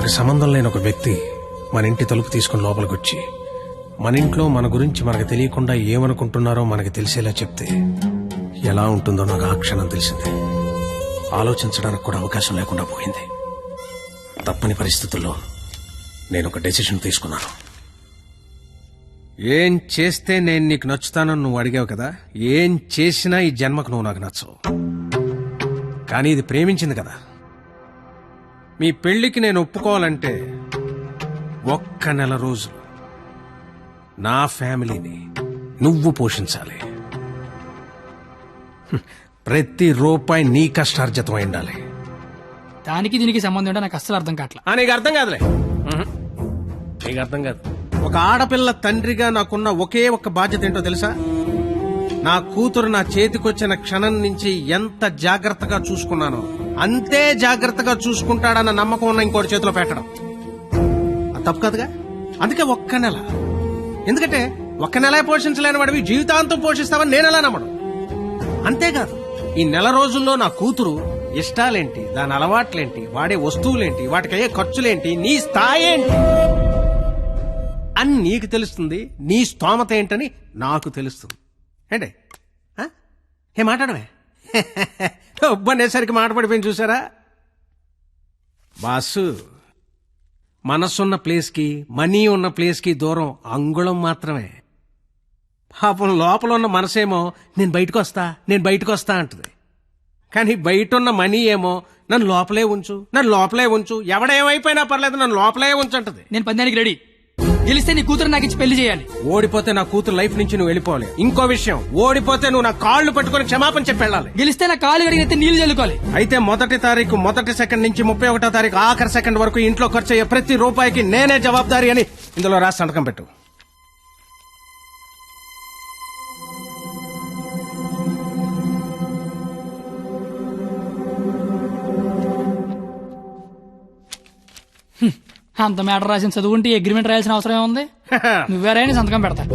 మనకు సంబంధం లేని ఒక వ్యక్తి మన ఇంటి తలుపు తీసుకుని లోపలికి వచ్చి మన ఇంట్లో మన గురించి మనకు తెలియకుండా ఏమనుకుంటున్నారో మనకు తెలిసేలా చెప్తే ఎలా ఉంటుందో నాకు ఆ క్షణం తెలిసింది. ఆలోచించడానికి కూడా అవకాశం లేకుండా పోయింది. తప్పని పరిస్థితుల్లో నేను ఒక డెసిషన్ తీసుకున్నాను. ఏం చేస్తే నేను నీకు నచ్చుతానని నువ్వు అడిగావు కదా, ఏం చేసినా ఈ జన్మకు నువ్వు నాకు నచ్చవు. కానీ ఇది ప్రేమించింది కదా. మీ పెళ్లికి నేను ఒప్పుకోవాలంటే ఒక్క నెల రోజులు నా ఫ్యామిలీని నువ్వు పోషించాలి. ప్రతి రూపాయి నీ కష్టార్జితం అయి ఉండాలి. దానికి దీనికి సంబంధం ఏంటో నాకు అస్సలు అర్థం కావట్లా. నీకు అర్థం కాదులే. నీకు అర్థం కాదు. ఒక ఆడపిల్ల తండ్రిగా నాకున్న ఒకే ఒక్క బాధ్యత ఏంటో తెలుసా? నా కూతురు నా చేతికొచ్చిన క్షణం నుంచి ఎంత జాగ్రత్తగా చూసుకున్నానో అంతే జాగ్రత్తగా చూసుకుంటాడన్న నమ్మకం ఉన్న ఇంకోటి చేతిలో పెట్టడం అది తప్పు కదగా. అందుకే ఒక్క నెల. ఎందుకంటే ఒక్క నెల పోషించలేని వాడివి జీవితాంతం పోషిస్తావని నేనెలా నమ్మడం. అంతేకాదు, ఈ నెల రోజుల్లో నా కూతురు ఇష్టాలేంటి, దాని అలవాట్లేంటి, వాడే వస్తువులేంటి, వాటికయ్యే ఖర్చులేంటి, నీ స్థాయి ఏంటి అని నీకు తెలుస్తుంది. నీ స్తోమత ఏంటని నాకు తెలుస్తుంది. ఏంటే ఏ మాట్లాడమే ఒబ్బనేసరికి మాట పడిపోయింది చూసారా బాసు. మనసున్న ప్లేస్కి మనీ ఉన్న ప్లేస్కి దూరం అంగుళం మాత్రమే. పాపం లోపల ఉన్న మనసేమో నేను బయటకు వస్తా అంటుంది. కానీ బయట ఉన్న మనీ ఏమో నన్ను లోపలే ఉంచు ఎవడేమైపోయినా పర్లేదు నన్ను లోపలే ఉంచంటది. నేను పందానికి రెడీ. గెలిస్తే నీ కూతురు నాకు ఇచ్చి పెళ్లి చేయాలి. ఓడిపోతే నా కూతురు లైఫ్ నుంచి నువ్వు వెళ్ళిపోవాలి. ఇంకో విషయం, ఓడిపోతే నువ్వు నా కాళ్ళు పట్టుకుని క్షమాపణ చెప్పి వెళ్ళాలి. గెలిస్తే నా కాళ్ళు కడిగితే నీళ్లు చల్లుకోవాలి. అయితే మొదటి తారీఖు మొదటి సెకండ్ నుంచి 31వ తారీఖు ఆఖరి సెకండ్ వరకు ఇంట్లో ఖర్చు అయ్యే ప్రతి రూపాయికి నేనే జవాబారి అని ఇందులో రాసి సంతకం పెట్టు. అంత మ్యాటర్ రాసిన చదువుంటే అగ్రిమెంట్ రాయాల్సిన అవసరం ఏముంది? నువ్వేరైనా సంతకం పెడతా.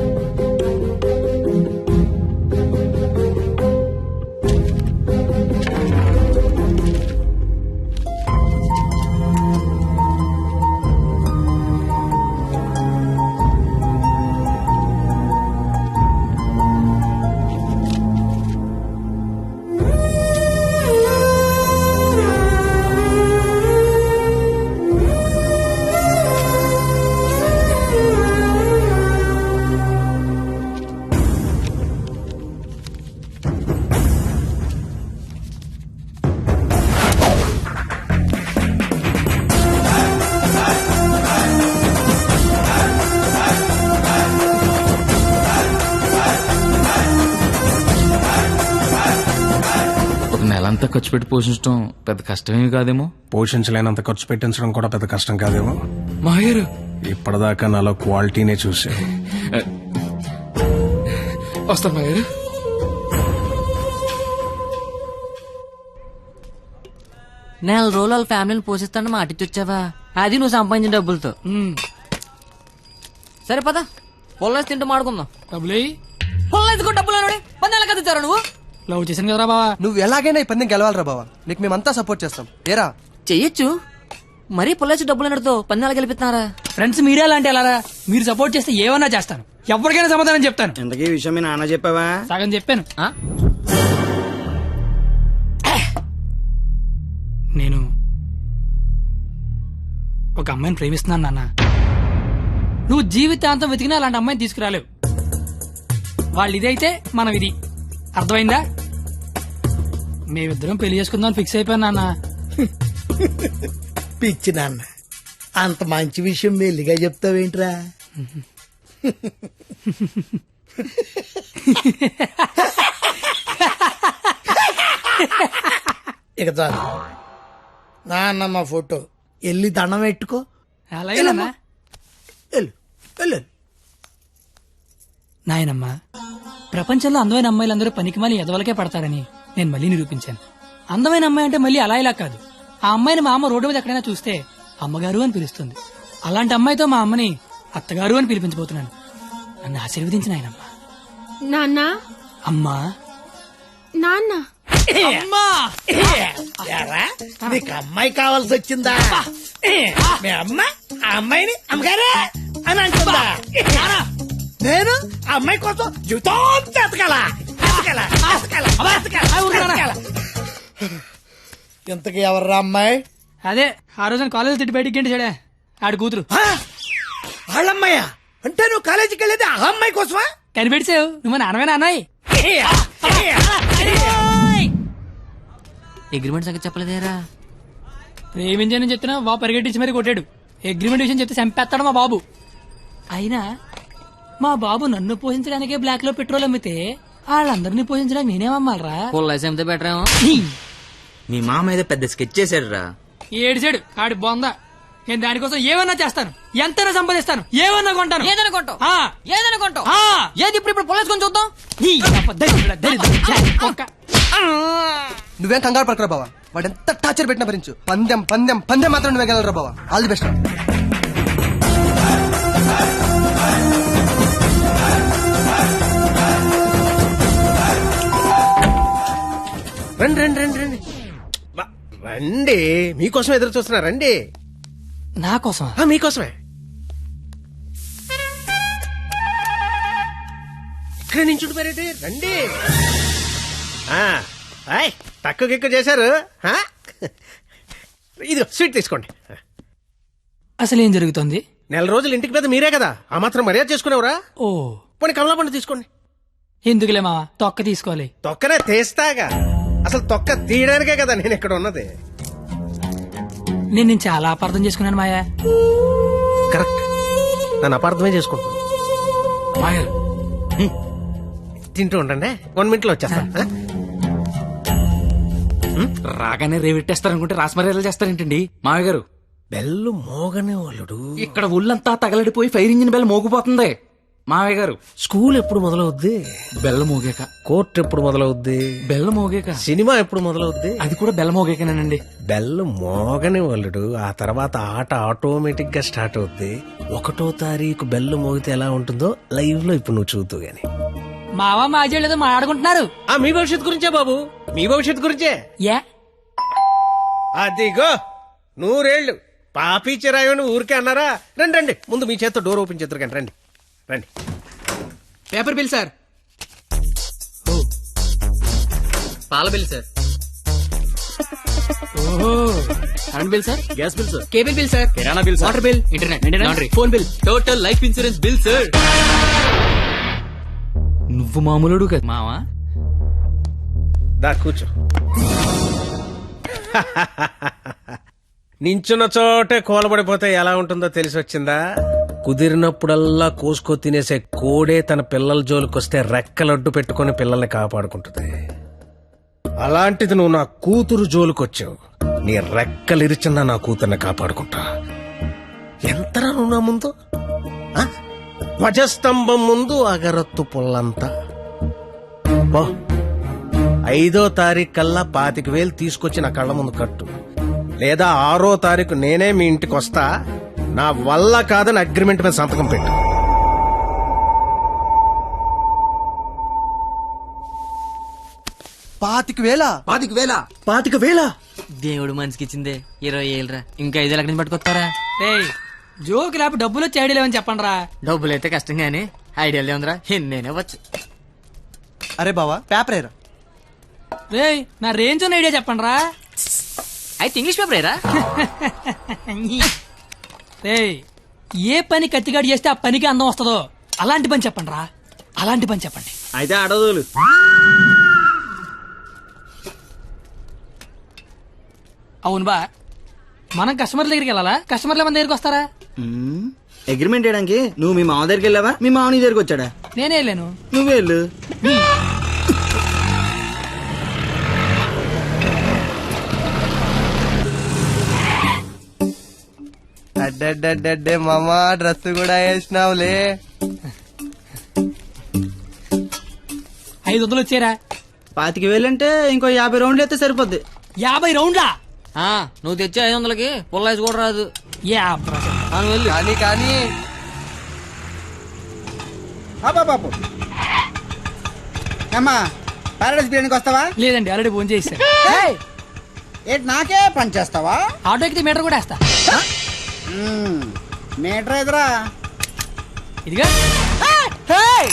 నెలంతా ఖర్చు పెట్టి పోషించడం పెద్ద కష్టమేమి కాదేమో. పోషించలేనంత ఖర్చు పెట్టించడం కూడా పెద్ద కష్టం కాదేమో. మాయర్ ఇప్పటిదాకా నాలో క్వాలిటీనే చూసే. వస్తాను మాయర్. నెల రోజులు వాళ్ళ ఫ్యామిలీని పోషిస్తాను మాటిచ్చొచ్చావా? అది నువ్వు సంపాదించిన డబ్బులతో. సరే పద, పొల్లేసి తింటూ మాడుకుందాం. డబ్బులు పొల్లేసుకో డబ్బులు పన్నెల కదుతారా నువ్వు? లవ్ చేశాను కదరా బావా. నువ్వు ఎలాగైనా ఈ పందెం గెలవాలరా బావా. నీకు మేమంతా సపోర్ట్ చేస్తాం. ఏరా చెయ్యొచ్చు. మరీ పొల్లేసి డబ్బులు నడుతో పన్నెల గెలిపిస్తున్నారా? ఫ్రెండ్స్ మీరే అలాంటి అలారా. మీరు సపోర్ట్ చేస్తే ఏమన్నా చేస్తాను. ఎవరికైనా సమాధానం చెప్తాను. ఇంతకీ విషయం మీ నాన్న చెప్పావా? సగం చెప్పాను. నేను ఒక అమ్మాయిని ప్రేమిస్తున్నాను నాన్న. నువ్వు జీవితాంతం వెతికినా అలాంటి అమ్మాయిని తీసుకురాలేవు. వాళ్ళు ఇదైతే మనం ఇది. అర్థమైందా? మేమిద్దరం పెళ్లి చేసుకుందాం ఫిక్స్ అయిపోయాను నాన్న. పిచ్చి నాన్న, అంత మంచి విషయం మెల్లిగా చెప్తావేంట్రా? ఇక చాలు నాన్న, మా ఫోటో వెళ్ళి దండం పెట్టుకో. అలాగే నాన్న. నాయనమ్మా, ప్రపంచంలో అందమైన అమ్మాయిలందరూ పనికిమాలి ఎదవలకే పడతారని నేను మళ్ళీ నిరూపించాను. అందమైన అమ్మాయి అంటే మళ్ళీ అలా ఇలా కాదు. ఆ అమ్మాయిని మా అమ్మ రోడ్డు మీద ఎక్కడైనా చూస్తే అమ్మగారు అని పిలుస్తుంది. అలాంటి అమ్మాయితో మా అమ్మని అత్తగారు అని పిలిపించబోతున్నాను. నన్ను ఆశీర్వదించిన ఆయనమ్మా. నాన్న. అమ్మా. నాన్న. అమ్మా ఎరా, నీకు అమ్మాయి కావాల్సి వచ్చిందా? మీ అమ్మ ఆ అమ్మాయిని అమ్మగారే అని అంటుందా? నేను ఆ అమ్మాయి కోసం జీవితం ఇంతకీ ఎవర్రా అమ్మాయి? అదే ఆ రోజున కాలేజ్ తిట్టి బయటికి గంట చెడే ఆడి కూతురు. వాళ్ళమ్మాయా? అంటే నువ్వు కాలేజీకి వెళ్ళేది ఆ అమ్మాయి కోసమా? కనిపెడిసావు నువ్వు నాన్నమే నాన్నయ్. అగ్రిమెంట్ సంగతి చెప్పలేదేరా? ప్రేమించానని చెప్తున్నా బాబు పరిగెట్టించి మరీ కొట్టాడు. అగ్రిమెంట్ విషయం చెప్తే చంపేస్తాడు మా బాబు. అయినా మా బాబు నన్ను పోషించడానికే బ్లాక్ లో పెట్రోల్ అమ్మితే వాళ్ళందరినీ పోషించడానికి నేనేమమ్మాలరా? ఫుల్ లైస్ అమ్మితే బెటర్ ఏమో. మీ మామ ఏదో పెద్ద స్కెచ్ చేశాడు రా. ఏడిచాడు ఆడి బొంద. నేను దానికోసం ఏమన్నా చేస్తాను, ఎంతైనా సంపాదిస్తాను, ఏమన్నా కొంటాను. ఏదైనా కొంటావు? ఆ, ఏదైనా కొంటావు? ఆ. ఏది ఇప్పుడు పొలేసుకొని చూద్దాం. ఈ అబ్బ దరిద్రుడా, దరిద్రుడా, కుక్క. నువ్వేం కంగారు పడకరా బావా, వాడు ఎంత టార్చర్ పెట్టినా భరించు. పందెం పందెం పందెం మాత్రం నువ్వే గెలవరా బావా. All the best. రండి రండి రండి రండి రండి, మీకోసం ఎదురు చూస్తున్నా. రండి. నా కోసం మీకోసమే. ఇక్కడ నించుండిపోయారేంటి? రండి. తక్కువ గిక్కు చేశారు. ఇదిగో స్వీట్ తీసుకోండి. అసలు ఏం జరుగుతుంది? నెల రోజులు ఇంటికి పెద్ద మీరే కదా, ఆ మాత్రం మర్యాద చేసుకునేవరా? ఓ పోనీ కమలా పండు తీసుకోండి. ఎందుకులే మావా, తొక్క తీసుకోవాలి. తొక్కనే తీస్తాగా, అసలు తొక్క తీయడానికే కదా నేను ఇక్కడ ఉన్నది. నేను చాలా అపార్థం చేసుకున్నాను మాయా. కరెక్ట్, నన్ను అపార్థమే చేసుకుంటున్నాను. మాయర్ తింటూ ఉండండి, 1 minute లో వచ్చేస్తాను. రాగానే రేవెట్టేస్తారనుకుంటే రాస్మర్యాలు చేస్తారేంటండి మావయ్య గారు? బెల్లు మోగనే వాళ్ళుడు. ఇక్కడ ఒళ్ళంతా తగలడిపోయి ఫైర్ ఇంజిన్ బెల్ మోగిపోతుంది. మావయ్య గారు, స్కూల్ ఎప్పుడు మొదలవుద్ది? బెల్ల మోగాక. కోర్టు ఎప్పుడు మొదలవుద్ది? బెల్ల మోగాక. సినిమా ఎప్పుడు మొదలవుద్ది? అది కూడా బెల్ల మోగాకనేనండి. బెల్లు మోగని వాళ్ళుడు, ఆ తర్వాత ఆట ఆటోమేటిక్ గా స్టార్ట్ అవుద్ది. 1వ తారీఖు బెల్లు మోగితే ఎలా ఉంటుందో లైవ్ లో ఇప్పుడు నువ్వు చూద్దు గాని. మావా మాజేళ్ళు ఏదో మాట్లాడుకుంటున్నారు. మీ భవిష్యత్తు గురించే బాబు, మీ భవిష్యత్తు గురించే. యా అదిగో 100 ఏళ్ళు పాపి చిరాయని ఊరికే అన్నారా? రండి రండి, ముందు మీ చేత్తో డోర్ ఓపెన్ చేద్దరు కానీ. రండి రండి. Paper bill sir. పాల బిల్ సార్. ఓహో, current bill sir. Gas bill sir. Cable bill sir. కిరాణా bill sir. Water bill, internet, laundry, phone bill, total life insurance bill sir. నువ్వు మామూలుడు కదా మావా. దా కూర్చో. నించున్న చోటే కోలబడిపోతే ఎలా ఉంటుందో తెలిసి వచ్చిందా? కుదిరినప్పుడల్లా కోసుకో తినేసే కోడే తన పిల్లల జోలికొస్తే రెక్కలడ్డు పెట్టుకుని పిల్లల్ని కాపాడుకుంటుంది. అలాంటిది నువ్వు నా కూతురు జోలికొచ్చావు, నీ రెక్కలిరిచినా నా కూతుర్ని కాపాడుకుంటా. ఎంతరా నువ్వు నా ముందు? ధ్వజస్తంభం ముందు అగరత్తు పుల్లంతా. 5వ తారీఖు కల్లా 25,000 తీసుకొచ్చి నా కళ్ళ ముందు కట్టు, లేదా 6వ తారీఖు నేనే మీ ఇంటికి వస్తా. నా వల్ల కాదని అగ్రిమెంట్ మీద సంతకం పెట్టు. పాతిక వేల దేవుడు మనిషికి ఇచ్చిందే 20 ఏళ్ళరా, ఇంకా 5 ఎక్కడి నుంచి పట్టుకొస్తారా? రేయ్ జోకి లేకపోతే డబ్బులు వచ్చి ఐడియా లేవని చెప్పండి రా. డబ్బులు అయితే కష్టం గానీ ఐడియాలు ఉందిరా, నేనే వచ్చు. అరే బావా పేపర్ ఏరా. రేయ్ నా రేంజ్ ఉన్న ఐడియా చెప్పండి రా. అయితే ఇంగ్లీష్ పేపర్ ఏరా. రేయ్ ఏ పని కత్తిగాడు చేస్తే ఆ పనికి అందం వస్తుందో అలాంటి పని చెప్పండి రా, అలాంటి పని చెప్పండి. అయితే అడదులు. అవును బా, మనం కస్టమర్ల దగ్గరికి వెళ్ళాలా, కస్టమర్ల మన దగ్గరికి వస్తారా? అగ్రిమెంట్ చేయడానికి నువ్వు మీ మామ దగ్గరికి వెళ్ళావా, మీ మామ నీ దగ్గరికి వచ్చాడా? నేనే వెళ్ళాను. నువ్వే వెళ్ళు. అడ్డే మామా డ్రెస్ కూడా వేసినావులే. 500 వచ్చారా? 25,000 అంటే ఇంకో 50 రౌండ్లు అయితే సరిపోద్ది. 50 రౌండ్లా? నువ్వు తెచ్చే 500కి పుల్లైస్ కూడా రాదు. వెళ్ళు. కానీ కానీ అమ్మా పారాడైస్ బిర్యానీకి వస్తావా? లేదండి ఆల్రెడీ ఫోన్ చేశాను. ఏయ్, ఏంటి నాకే పని చేస్తావా? ఆటో ఎక్కితే మీటర్ కూడా వేస్తా. మీటర్ ఎదురా. ఇదిగా ఏయ్,